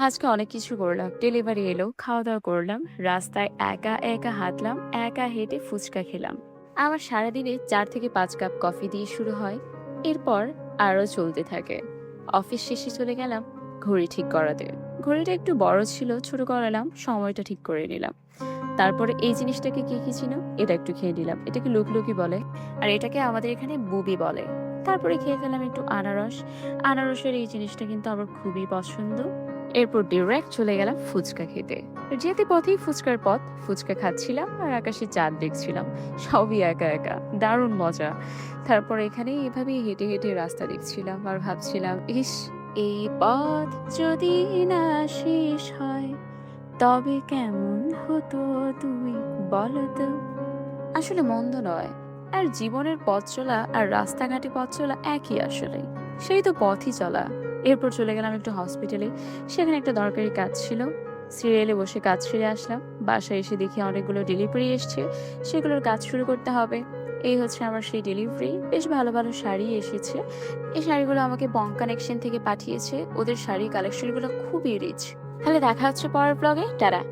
আজকে অনেক কিছু করলাম। ডেলিভারি এলো, খাওয়া-দাওয়া করলাম। রাস্তায় একা, একা হাঁটলাম, একা হেঁটে ফুচকা খেলাম। আমার সারাদিনে ৪ থেকে ৫ কাপ কফি দিয়ে শুরু হয়। এরপর আরো চলতে থাকে। অফিস শেষে চলে গেলাম ঘড়ি ঠিক করাতে। ঘড়িটা একটু বড় ছিল, ছোট করালাম, সময়টা ঠিক করে নিলাম। তারপরে এই জিনিসটাকে কি চিনো? এটা একটু খেয়ে নিলাম। এটাকে লুকি বলে। আর এটাকে আমাদের এখানে বুবি বলে। তারপরে খেয়ে ফেললাম একটু আনারস। আনারসের এই জিনিসটা কিন্তু আমার খুবই পছন্দ। এরপর ডিরেক্ট চলে গেলাম ফুচকা খেতে। যেতে পথেই ফুচকার পথ, ফুচকা খাচ্ছিলাম আর আকাশে চাঁদ দেখছিলাম। সবই একা একা, দারুণ মজা। তারপর এখানে এভাবেই হেঁটে হেঁটে রাস্তা দেখছিলাম আর ভাবছিলাম, ইস, এই পথ যদি না শেষ হয় তবে কেমন হতো তুমি বলো তো। আসলে মন্দ নয়। আর জীবনের পথ চলা আর রাস্তাঘাটে পথ চলা একই আসলে। সেই তো পথই চলা। এরপর চলে গেলাম একটু হসপিটালে। সেখানে একটা দরকারি কাজ ছিল। সিরিয়ালে বসে কাজ সেরে আসলাম। বাসায় এসে দেখি অনেকগুলো ডেলিভারি এসছে। সেগুলোর কাজ শুরু করতে হবে। এই হচ্ছে আমার সেই ডেলিভারি। বেশ ভালো ভালো শাড়ি এসেছে। এই শাড়িগুলো আমাকে বং কানেকশন থেকে পাঠিয়েছে। ওদের শাড়ি কালেকশনগুলো খুবই রিচ। তাহলে দেখা হচ্ছে পরের ব্লগে। টাটা।